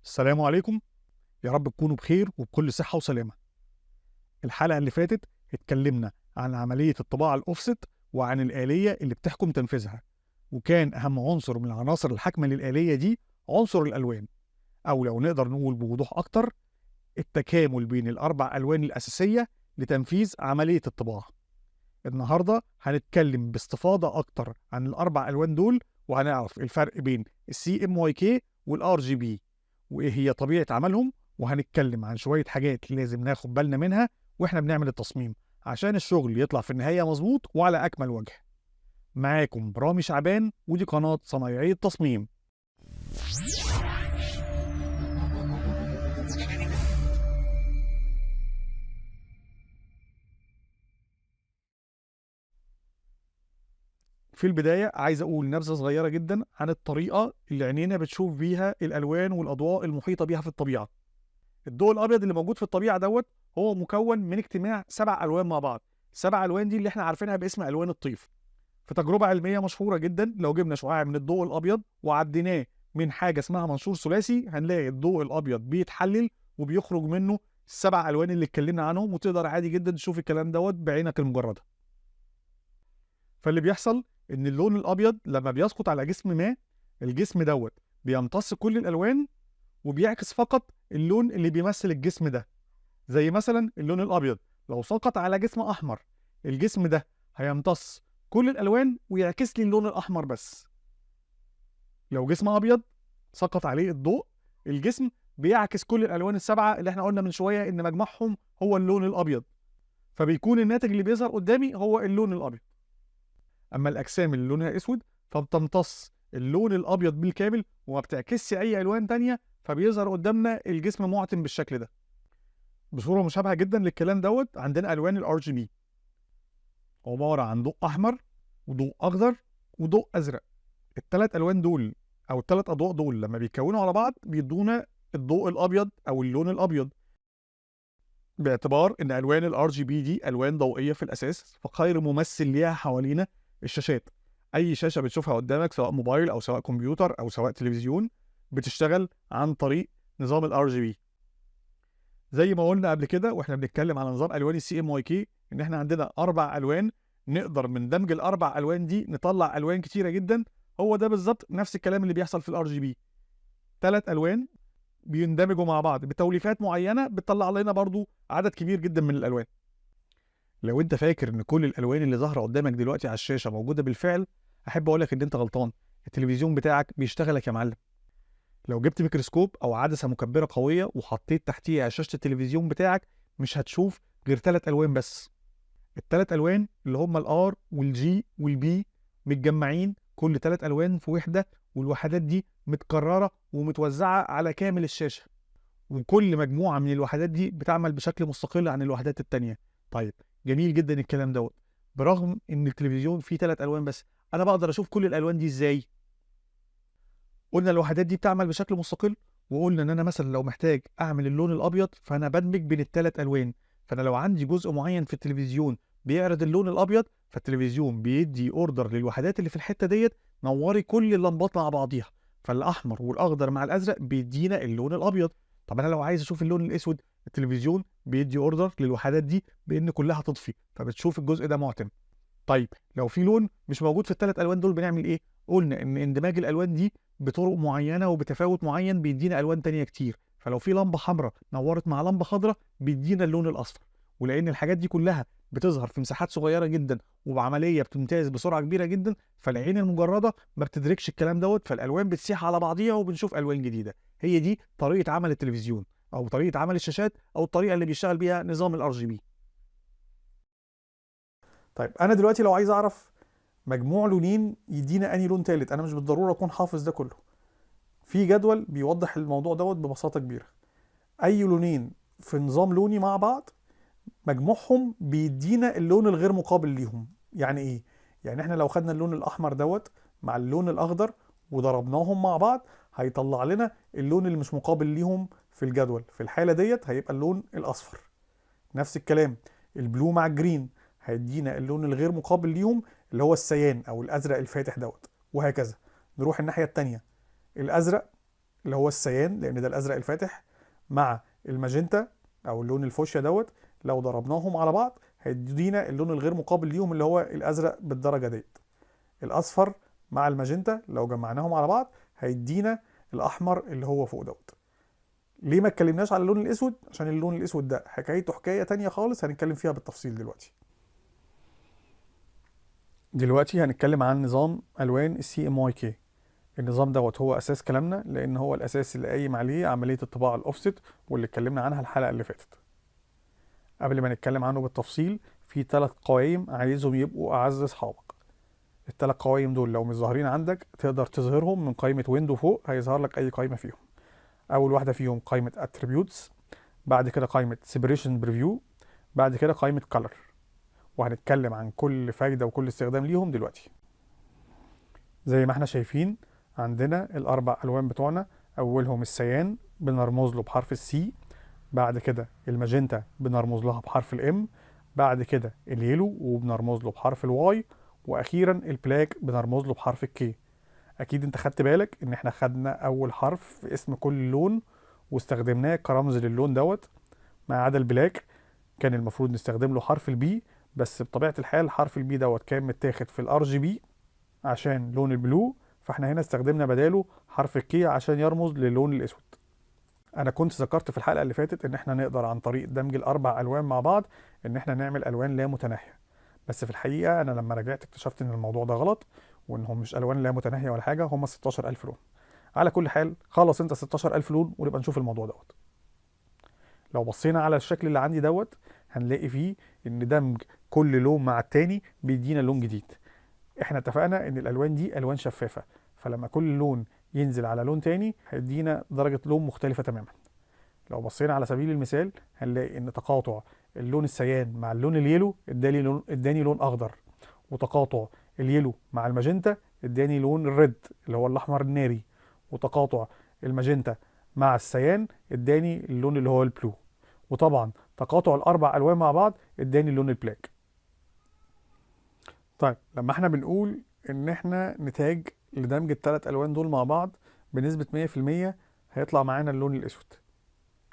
السلام عليكم. يا رب تكونوا بخير وبكل صحة وسلامة. الحلقة اللي فاتت اتكلمنا عن عملية الطباعة الأوفست وعن الآلية اللي بتحكم تنفيذها، وكان أهم عنصر من عناصر الحكم للآلية دي عنصر الألوان، أو لو نقدر نقول بوضوح أكتر التكامل بين الأربع ألوان الأساسية لتنفيذ عملية الطباعة. النهاردة هنتكلم باستفاضة أكتر عن الأربع ألوان دول، وهنعرف الفرق بين CMYK والRGB وإيه هي طبيعة عملهم، وهنتكلم عن شوية حاجات لازم ناخد بالنا منها وإحنا بنعمل التصميم عشان الشغل يطلع في النهاية مظبوط وعلى أكمل وجه. معاكم رامي شعبان، ودي قناة صنايعية تصميم. في البداية عايز أقول نبذة صغيرة جدا عن الطريقة اللي عينينا بتشوف بيها الألوان والأضواء المحيطة بيها في الطبيعة. الضوء الأبيض اللي موجود في الطبيعة هو مكون من اجتماع 7 ألوان مع بعض. ال7 ألوان دي اللي احنا عارفينها باسم ألوان الطيف. في تجربة علمية مشهورة جدا، لو جبنا شعاع من الضوء الأبيض وعديناه من حاجة اسمها منشور ثلاثي، هنلاقي الضوء الأبيض بيتحلل وبيخرج منه ال7 ألوان اللي اتكلمنا عنهم، وتقدر عادي جدا تشوف الكلام بعينك المجردة. فاللي بيحصل إن اللون الأبيض لما بيسقط على جسم ما، الجسم بيمتص كل الألوان وبيعكس فقط اللون اللي بيمثل الجسم ده. زي مثلا اللون الأبيض لو سقط على جسم أحمر، الجسم ده هيمتص كل الألوان ويعكس لي اللون الأحمر بس. لو جسم أبيض سقط عليه الضوء، الجسم بيعكس كل الألوان ال7 اللي احنا قلنا من شوية إن مجموعهم هو اللون الأبيض، فبيكون الناتج اللي بيظهر قدامي هو اللون الأبيض. أما الأجسام اللي لونها أسود فبتمتص اللون الأبيض بالكامل وما بتعكسش أي ألوان تانية، فبيظهر قدامنا الجسم معتم بالشكل ده. بصورة مشابهة جدا للكلام عندنا ألوان الRGB، عبارة عن ضوء أحمر وضوء أخضر وضوء أزرق. الثلاث ألوان دول أو الثلاث أضواء دول لما بيتكونوا على بعض بيدونا الضوء الأبيض أو اللون الأبيض. باعتبار إن ألوان الRGB دي ألوان ضوئية في الأساس، فخير ممثل ليها حوالينا الشاشات. أي شاشة بتشوفها قدامك سواء موبايل أو سواء كمبيوتر أو سواء تلفزيون بتشتغل عن طريق نظام الRGB. زي ما قلنا قبل كده واحنا بنتكلم على نظام الوان CMYK، ان احنا عندنا 4 الوان، نقدر من دمج ال4 الوان دي نطلع الوان كتيره جدا. هو ده بالظبط نفس الكلام اللي بيحصل في الRGB. 3 الوان بيندمجوا مع بعض بتوليفات معينه بتطلع لنا برضو عدد كبير جدا من الالوان. لو انت فاكر ان كل الالوان اللي ظاهره قدامك دلوقتي على الشاشه موجوده بالفعل، احب اقول لك ان انت غلطان. التلفزيون بتاعك بيشتغلك يا معلم. لو جبت ميكروسكوب او عدسه مكبره قويه وحطيت تحتيها على شاشه التلفزيون بتاعك، مش هتشوف غير 3 الوان بس. ال3 الوان اللي هم الR والG والB متجمعين كل 3 الوان في وحده، والوحدات دي متكرره ومتوزعه على كامل الشاشه، وكل مجموعه من الوحدات دي بتعمل بشكل مستقل عن الوحدات التانيه. طيب، جميل جدا الكلام برغم ان التلفزيون فيه 3 الوان بس، انا بقدر اشوف كل الالوان دي ازاي؟ قلنا الوحدات دي بتعمل بشكل مستقل، وقلنا ان انا مثلا لو محتاج اعمل اللون الابيض فانا بدمج بين ال3 الوان. فانا لو عندي جزء معين في التلفزيون بيعرض اللون الابيض، فالتلفزيون بيدي اوردر للوحدات اللي في الحته نوري كل اللمبات مع بعضيها، فالاحمر والاخضر مع الازرق بيدينا اللون الابيض. طب انا لو عايز اشوف اللون الاسود، التلفزيون بيدي اوردر للوحدات دي بان كلها تطفي، فبتشوف الجزء ده معتم. طيب لو في لون مش موجود في ال3 الوان دول بنعمل ايه؟ قلنا ان اندماج الالوان دي بطرق معينه وبتفاوت معين بيدينا الوان تانية كتير. فلو في لمبه حمراء نورت مع لمبه خضراء بيدينا اللون الاصفر. ولان الحاجات دي كلها بتظهر في مساحات صغيره جدا وبعمليه بتمتاز بسرعه كبيره جدا، فالعين المجرده ما بتدركش الكلام فالالوان بتسيح على بعضيها وبنشوف الوان جديده. هي دي طريقه عمل التلفزيون او طريقه عمل الشاشات او الطريقه اللي بيشتغل بيها نظام الRGB. طيب انا دلوقتي لو عايز اعرف مجموع لونين يدينا انهي لون تالت، انا مش بالضروره اكون حافظ ده كله. في جدول بيوضح الموضوع ببساطه كبيره. اي لونين في نظام لوني مع بعض مجموعهم بيدينا اللون الغير مقابل ليهم. يعني ايه؟ يعني احنا لو خدنا اللون الاحمر مع اللون الاخضر وضربناهم مع بعض هيطلع لنا اللون اللي مش مقابل ليهم في الجدول. في الحاله هيبقى اللون الاصفر. نفس الكلام البلو مع الجرين هيدينا اللون الغير مقابل ليهم اللي هو السيان او الازرق الفاتح وهكذا. نروح الناحيه التانيه، الازرق اللي هو السيان لان ده الازرق الفاتح، مع الماجنتا او اللون الفوشيا دوت، لو ضربناهم على بعض هيدينا اللون الغير مقابل ليهم اللي هو الازرق بالدرجه ديت. الاصفر مع الماجنتا لو جمعناهم على بعض هيدينا الاحمر اللي هو فوق دوت. ليه ما اتكلمناش على اللون الاسود؟ عشان اللون الاسود ده حكايته حكايه تانية خالص هنتكلم فيها بالتفصيل دلوقتي. دلوقتي هنتكلم عن نظام الوان السي ام واي كي. النظام دوت هو اساس كلامنا لان هو الاساس اللي قايم عليه عمليه الطباعه الاوفست واللي اتكلمنا عنها الحلقه اللي فاتت. قبل ما نتكلم عنه بالتفصيل، في 3 قوائم عايزهم يبقوا اعز اصحابك. ال3 قوائم دول لو مش ظاهرين عندك تقدر تظهرهم من قائمه ويندو فوق، هيظهر لك اي قائمه فيهم. اول واحده فيهم قائمه اتريبيوتس، بعد كده قائمه سيبريشن بريفيو، بعد كده قائمه كلر، وهنتكلم عن كل فايده وكل استخدام ليهم دلوقتي. زي ما احنا شايفين عندنا الاربع الوان بتوعنا، اولهم السيان بنرمز له بحرف السي، بعد كده الماجنتا بنرمز لها بحرف الام، بعد كده اليلو وبنرمز له بحرف الواي، واخيرا البلاك بنرمز له بحرف الكي. اكيد انت خدت بالك ان احنا خدنا اول حرف في اسم كل لون واستخدمناه كرمز للون دوت، ما عدا البلاك كان المفروض نستخدم له حرف البي، بس بطبيعة الحال حرف البي دوت كان متاخد في الار جي بي عشان لون البلو، فاحنا هنا استخدمنا بداله حرف الكي عشان يرمز للون الاسود. انا كنت ذكرت في الحلقه اللي فاتت ان احنا نقدر عن طريق دمج الاربع الوان مع بعض ان احنا نعمل الوان لا متناهيه، بس في الحقيقه انا لما رجعت اكتشفت ان الموضوع ده غلط، وانهم مش الوان لا متناهيه ولا حاجه، هم 16000 لون. على كل حال خلص انت 16000 لون ونبقى نشوف الموضوع دوت. لو بصينا على الشكل اللي عندي دوت هنلاقي فيه ان دمج كل لون مع التاني بيدينا لون جديد. احنا اتفقنا ان الالوان دي الوان شفافه، فلما كل لون ينزل على لون تاني هيدينا درجه لون مختلفه تماما. لو بصينا على سبيل المثال هنلاقي ان تقاطع اللون السيان مع اللون اليلو اداني لون اخضر، وتقاطع اليلو مع الماجنتا اداني لون الريد اللي هو الاحمر الناري، وتقاطع الماجنتا مع السيان اداني اللون اللي هو البلو، وطبعا تقاطع الاربع الوان مع بعض اداني اللون البلاك. طيب لما احنا بنقول ان احنا نتاج لدمج الثلاث الوان دول مع بعض بنسبة 100% هيطلع معانا اللون الاسود،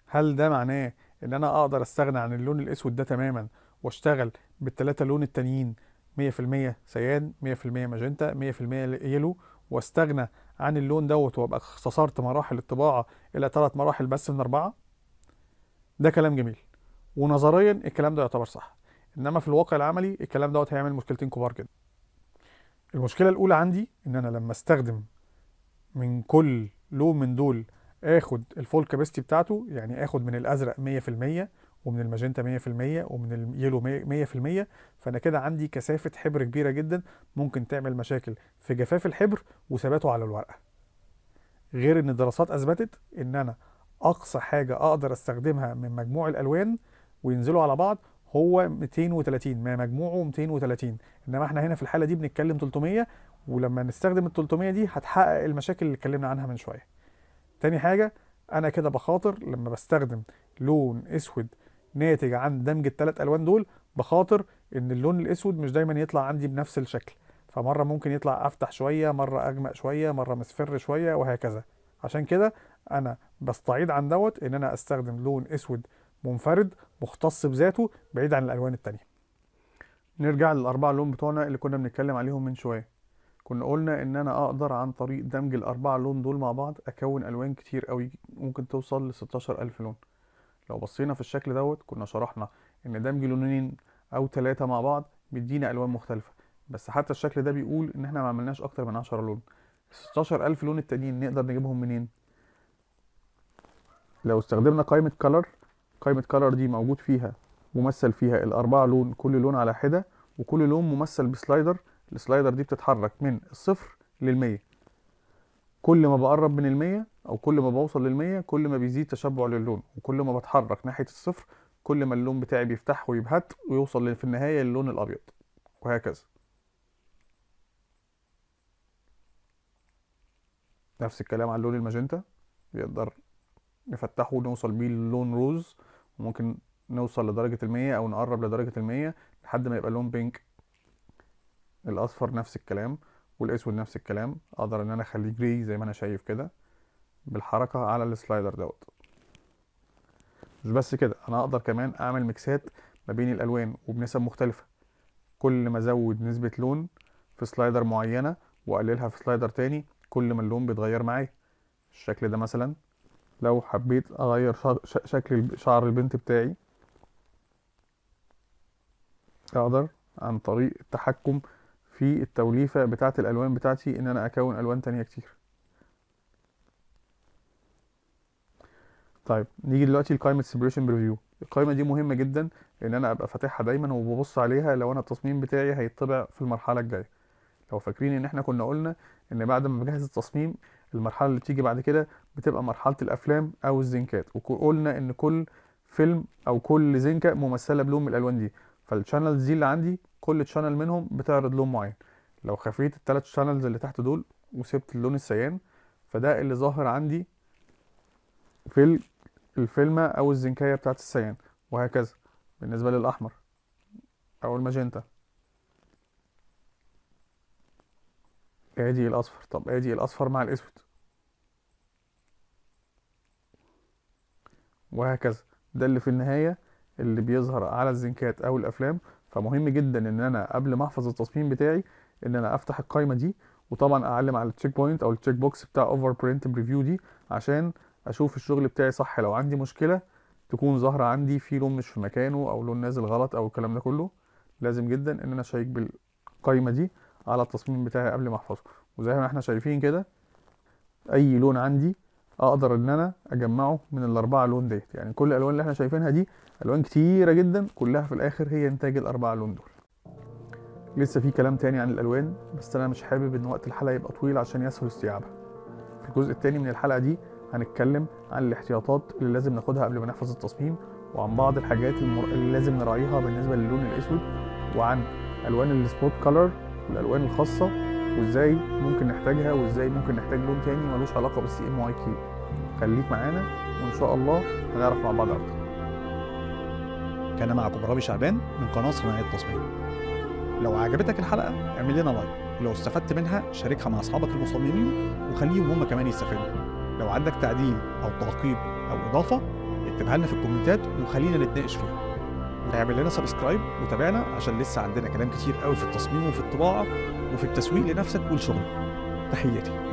هل ده معناه ان انا اقدر استغنى عن اللون الاسود ده تماما واشتغل بالثلاثة لون التانيين 100% سيان 100% ماجنتا 100% يلو، واستغنى عن اللون دوت وابقى اختصرت مراحل الطباعة الى 3 مراحل بس من 4؟ ده كلام جميل، ونظريا الكلام ده يعتبر صح، انما في الواقع العملي الكلام دوت هيعمل مشكلتين كبار جدا. المشكلة الأولى عندي إن أنا لما أستخدم من كل لون من دول آخد الفول كاباسيتي بتاعته، يعني آخد من الأزرق 100% ومن الماجنتا 100% ومن اليلو 100%، فأنا كده عندي كثافة حبر كبيرة جدا ممكن تعمل مشاكل في جفاف الحبر وثباته على الورقة. غير إن الدراسات أثبتت إن أنا أقصى حاجة أقدر أستخدمها من مجموع الألوان وينزلوا على بعض هو 230، ما مجموعه 230، انما احنا هنا في الحاله دي بنتكلم 300، ولما نستخدم ال 300 دي هتحقق المشاكل اللي اتكلمنا عنها من شويه. تاني حاجه، انا كده بخاطر لما بستخدم لون اسود ناتج عن دمج الثلاث الوان دول، بخاطر ان اللون الاسود مش دايما يطلع عندي بنفس الشكل، فمره ممكن يطلع افتح شويه، مره اغمق شويه، مره مصفر شويه، وهكذا. عشان كده انا بستعيد عن دوت ان انا استخدم لون اسود منفرد مختص بذاته بعيد عن الالوان التانية. نرجع للاربعه لون بتوعنا اللي كنا بنتكلم عليهم من شويه. كنا قلنا ان انا اقدر عن طريق دمج الاربعه لون دول مع بعض اكون الوان كتير قوي ممكن توصل ل 16000 لون. لو بصينا في الشكل دوت كنا شرحنا ان دمج لونين او 3 مع بعض بيدينا الوان مختلفه، بس حتى الشكل ده بيقول ان احنا ما عملناش اكتر من 10 لون. 16000 لون التانيين نقدر نجيبهم منين؟ لو استخدمنا قائمه كلر، قائمه كلر دي موجود فيها ممثل فيها الاربعه لون، كل لون على حده، وكل لون ممثل بسلايدر. السلايدر دي بتتحرك من الصفر للمية. كل ما بقرب من المية او كل ما بوصل للمية كل ما بيزيد تشبع للون، وكل ما بتحرك ناحية الصفر كل ما اللون بتاعي بيفتح ويبهت ويوصل في النهاية للون الابيض، وهكذا. نفس الكلام على اللون الماجنتا، بيقدر نفتحه ونوصل بيه للون روز، وممكن نوصل لدرجة المية او نقرب لدرجة المية لحد ما يبقى لون بينك. الاصفر نفس الكلام، والاسود نفس الكلام، اقدر ان انا اخليه جري زي ما انا شايف كده. بالحركة على السلايدر دوت. مش بس كده، انا اقدر كمان اعمل ميكسات ما بين الالوان وبنسب مختلفة. كل ما ازود نسبة لون في سلايدر معينة واقللها في سلايدر تاني، كل ما اللون بيتغير معايا. الشكل ده مثلا لو حبيت اغير شكل شعر البنت بتاعي، اقدر عن طريق التحكم في التوليفة بتاعة الالوان بتاعتي ان انا اكون الوان تانية كتير. طيب نيجي دلوقتي لقائمة سيبريشن بريفيو. القائمة دي مهمة جدا ان انا ابقى فاتحها دايما وببص عليها لو انا التصميم بتاعي هيطبع في المرحلة الجاية. لو فاكرين ان احنا كنا قلنا ان بعد ما بجهز التصميم، المرحلة اللي بتيجي بعد كده بتبقى مرحلة الافلام او الزنكات، وقلنا ان كل فيلم او كل زنكة ممثلة بلون من الالوان دي. فالشانلز دي اللي عندي كل شانل منهم بتعرض لون معين. لو خفيت الثلاث شانلز اللي تحت دول وسبت اللون السيان، فده اللي ظاهر عندي في الفيلمة او الزنكاية بتاعت السيان، وهكذا بالنسبة للاحمر او الماجنتا. ادي الاصفر، طب ادي الاصفر مع الاسود، وهكذا. ده اللي في النهاية اللي بيظهر على الزنكات او الافلام. فمهم جدا ان انا قبل ما احفظ التصميم بتاعي ان انا افتح القائمة دي، وطبعا اعلم على التشيك بوينت او التشيك بوكس بتاع اوفر برنت بريفيو دي عشان اشوف الشغل بتاعي صح. لو عندي مشكلة تكون ظاهرة عندي في لون مش في مكانه او لون نازل غلط او الكلام ده كله، لازم جدا ان انا اشيك بالقائمة دي على التصميم بتاعي قبل ما احفظه. وزي ما احنا شايفين كده، اي لون عندي اقدر ان انا اجمعه من الاربعه لون ديت. يعني كل الالوان اللي احنا شايفينها دي الوان كتيره جدا، كلها في الاخر هي انتاج الاربعه لون دول. لسه في كلام تاني عن الالوان، بس انا مش حابب ان وقت الحلقه يبقى طويل عشان يسهل استيعابها. في الجزء التاني من الحلقه دي هنتكلم عن الاحتياطات اللي لازم ناخدها قبل ما نحفظ التصميم، وعن بعض الحاجات اللي لازم نراعيها بالنسبه للون الاسود، وعن الوان السبوت كولر والالوان الخاصه وازاي ممكن نحتاجها، وازاي ممكن نحتاج لون تاني ملوش علاقه بالسي ام واي كيو. خليك معانا وان شاء الله هنعرف مع بعض اكتر. كان معكم رامي شعبان من قناة صناعية التصميم. لو عجبتك الحلقة اعمل لنا لايك، ولو استفدت منها شاركها مع أصحابك المصممين وخليهم هم كمان يستفادوا. لو عندك تعديل أو تعقيب أو إضافة اكتبها لنا في الكومنتات وخلينا نتناقش فيها. اعمل لنا سبسكرايب وتابعنا عشان لسه عندنا كلام كتير قوي في التصميم وفي الطباعة وفي التسويق لنفسك ولشغلك. تحياتي.